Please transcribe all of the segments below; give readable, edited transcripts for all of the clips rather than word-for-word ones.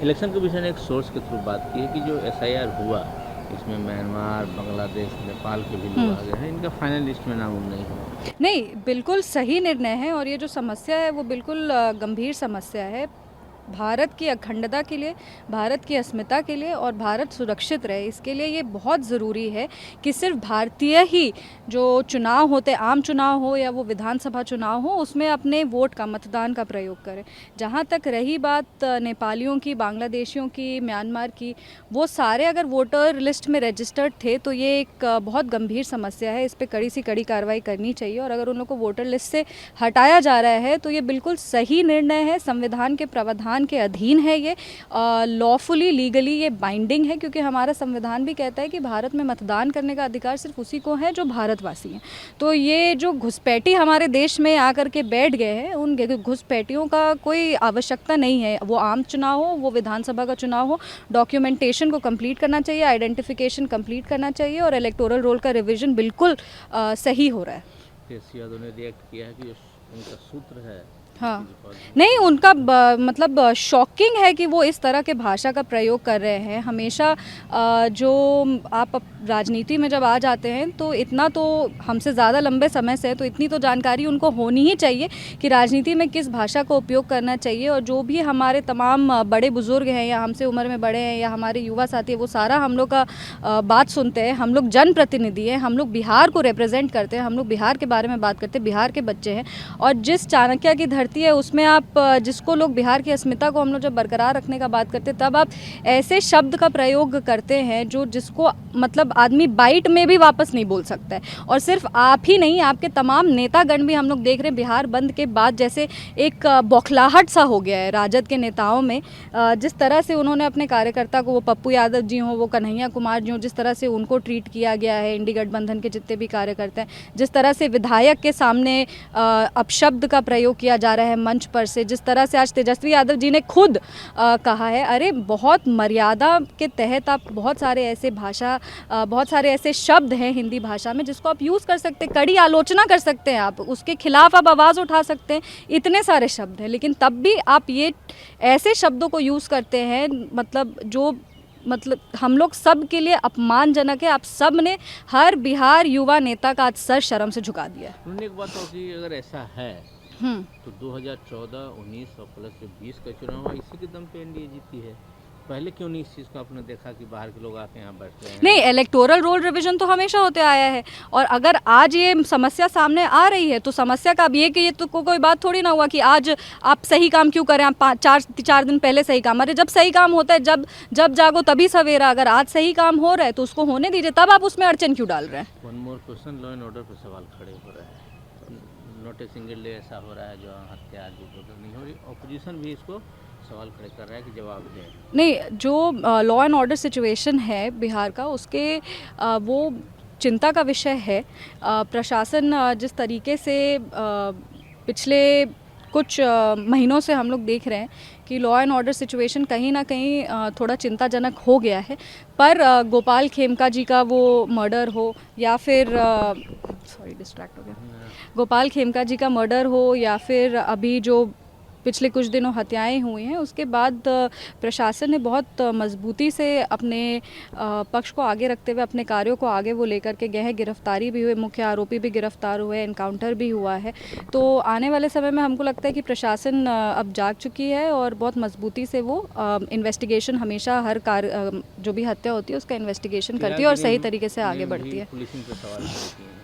Election commission ने एक source के थ्रू बात की है कि जो एसआईआर हुआ, इसमें म्यांमार, बांग्लादेश, नेपाल के भी लोग हुँ। आ गए हैं, इनका फाइनल लिस्ट में नाम नहीं हुआ। नहीं, बिल्कुल सही निर्णय है और ये जो समस्या है वो बिल्कुल गंभीर समस्या है। भारत की अखंडता के लिए, भारत की अस्मिता के लिए और भारत सुरक्षित रहे, इसके लिए ये बहुत ज़रूरी है कि सिर्फ भारतीय ही जो चुनाव होते, आम चुनाव हो या वो विधानसभा चुनाव हो, उसमें अपने वोट का, मतदान का प्रयोग करें। जहाँ तक रही बात नेपालियों की, बांग्लादेशियों की, म्यांमार की, वो सारे अगर वोटर लिस्ट में रजिस्टर्ड थे तो ये एक बहुत गंभीर समस्या है। इस पे कड़ी से कड़ी कार्रवाई करनी चाहिए और अगर उन लोगों को वोटर लिस्ट से हटाया जा रहा है तो ये बिल्कुल सही निर्णय है। संविधान के प्रावधान के अधीन है ये, लॉफुली, लीगली ये बाइंडिंग है, क्योंकि हमारा संविधान भी कहता है कि भारत में मतदान करने का अधिकार सिर्फ उसी को है जो भारतवासी हैं। तो ये जो घुसपैठी हमारे देश में आकर के बैठ गए हैं, उन घुसपैठियों का कोई आवश्यकता नहीं है। वो आम चुनाव हो, वो विधानसभा का चुनाव हो, डॉक्यूमेंटेशन को कंप्लीट करना चाहिए, आइडेंटिफिकेशन कंप्लीट करना चाहिए और इलेक्टोरल रोल का रिवीजन बिल्कुल सही हो रहा है। केसी यादव ने रिएक्ट किया है कि जो उनका सूत्र है, हाँ, नहीं उनका मतलब शॉकिंग है कि वो इस तरह के भाषा का प्रयोग कर रहे हैं। हमेशा जो आप राजनीति में जब आ जाते हैं तो इतना तो हमसे ज़्यादा लंबे समय से है, तो इतनी तो जानकारी उनको होनी ही चाहिए कि राजनीति में किस भाषा का उपयोग करना चाहिए। और जो भी हमारे तमाम बड़े बुजुर्ग हैं या हमसे उम्र में बड़े हैं या हमारे युवा साथी हैं, वो सारा हम लोग का बात सुनते हैं। हम लोग जनप्रतिनिधि हैं, हम लोग बिहार को रिप्रेजेंट करते हैं, हम लोग बिहार के बारे में बात करते हैं, बिहार के बच्चे हैं। और जिस चाणक्य की धरती है उसमें आप जिसको लोग बिहार की अस्मिता को हम लोग जब बरकरार रखने का बात करते हैं, तब आप ऐसे शब्द का प्रयोग करते हैं जो जिसको मतलब आदमी बाइट में भी वापस नहीं बोल सकता है। और सिर्फ आप ही नहीं, आपके तमाम नेतागण भी हम लोग देख रहे हैं बिहार बंद के बाद जैसे एक बौखलाहट सा हो गया है राजद के नेताओं में। जिस तरह से उन्होंने अपने कार्यकर्ता को, वो पप्पू यादव जी हों, वो कन्हैया कुमार जी हों, जिस तरह से उनको ट्रीट किया गया है, इंडी गठबंधन के जितने भी कार्यकर्ता हैं, जिस तरह से विधायक के सामने अपशब्द का प्रयोग किया जा रहा है मंच पर से, जिस तरह से आज तेजस्वी यादव जी ने खुद कहा है, अरे बहुत मर्यादा के तहत आप बहुत सारे ऐसे भाषा, बहुत सारे ऐसे शब्द हैं हिंदी भाषा में जिसको आप यूज़ कर सकते हैं, कड़ी आलोचना कर सकते हैं, आप उसके खिलाफ आप आवाज़ उठा सकते हैं, इतने सारे शब्द हैं, लेकिन तब भी आप ये ऐसे शब्दों को यूज़ करते हैं मतलब हम लोग सब के लिए अपमानजनक है। आप सब ने हर बिहार युवा नेता का आज सर शर्म से झुका दिया है। उन्होंने एक बात और की, अगर ऐसा है तो 2014, 19 और प्लस जो 20 का चुनाव हुआ, इसी के दम पे एनडीए जीती है। पहले क्यों नहीं इस चीज़ को आपने देखा कि बाहर के लोग आके यहाँ बैठते हैं? नहीं, इलेक्टोरल रोल रिवीजन तो हमेशा होते आया है और अगर आज ये समस्या सामने आ रही है तो समस्या का अब ये कि ये तो कोई बात थोड़ी ना हुआ कि आज आप सही काम क्यों करें, आप चार दिन पहले सही काम, अरे जब सही काम होता है, जब जागो तभी सवेरा। अगर आज सही काम हो रहा है तो उसको होने दीजिए, तब आप उसमें अड़चन क्यों डाल रहे हैं? One more question, law and order पर सवाल खड़े हो रहे हैं। नॉट ए सिंगल डे ऐसा हो रहा है जो हत्या आदि नहीं हो रही, ऑपोजिशन भी इसको सवाल खड़े कर रहा है कि जवाब दें। नहीं, जो लॉ एंड ऑर्डर सिचुएशन है बिहार का, उसके वो चिंता का विषय है। प्रशासन जिस तरीके से पिछले कुछ महीनों से हम लोग देख रहे हैं कि लॉ एंड ऑर्डर सिचुएशन कहीं ना कहीं थोड़ा चिंताजनक हो गया है। पर गोपाल खेमका जी का वो मर्डर हो या फिर सॉरी डिस्ट्रैक्ट हो गया, गोपाल खेमका जी का मर्डर हो या फिर अभी जो पिछले कुछ दिनों हत्याएं हुई हैं, उसके बाद प्रशासन ने बहुत मजबूती से अपने पक्ष को आगे रखते हुए अपने कार्यों को आगे वो लेकर के गए हैं। गिरफ्तारी भी हुई, मुख्य आरोपी भी गिरफ्तार हुए, एनकाउंटर भी हुआ है। तो आने वाले समय में हमको लगता है कि प्रशासन अब जाग चुकी है और बहुत मजबूती से वो इन्वेस्टिगेशन, हमेशा हर कार्य जो भी हत्या होती है उसका इन्वेस्टिगेशन करती है और सही तरीके से आगे बढ़ती है। पुलिसिंग पे सवाल खड़े किए हैं,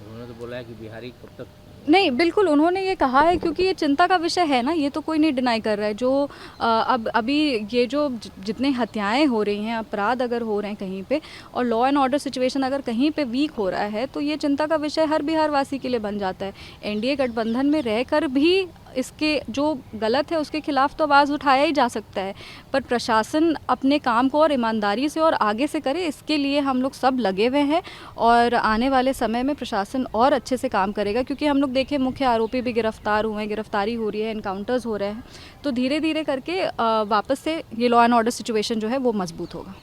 उन्होंने तो बोला है कि बिहारी कब तक नहीं, बिल्कुल उन्होंने ये कहा है क्योंकि ये चिंता का विषय है ना, ये तो कोई नहीं डिनाई कर रहा है। जो अब अभी ये जो जितने हत्याएं हो रही हैं, अपराध अगर हो रहे हैं कहीं पे और लॉ एंड ऑर्डर सिचुएशन अगर कहीं पे वीक हो रहा है तो ये चिंता का विषय हर बिहार वासी के लिए बन जाता है। एनडीए गठबंधन में रहकर भी इसके जो गलत है उसके खिलाफ तो आवाज़ उठाया ही जा सकता है, पर प्रशासन अपने काम को और ईमानदारी से और आगे से करे, इसके लिए हम लोग सब लगे हुए हैं और आने वाले समय में प्रशासन और अच्छे से काम करेगा। क्योंकि हम लोग देखें मुख्य आरोपी भी गिरफ्तार हुए हैं, गिरफ्तारी हो रही है, एनकाउंटर्स हो रहे हैं, तो धीरे धीरे करके वापस से ये लॉ एंड ऑर्डर सिचुएशन जो है वो मजबूत होगा।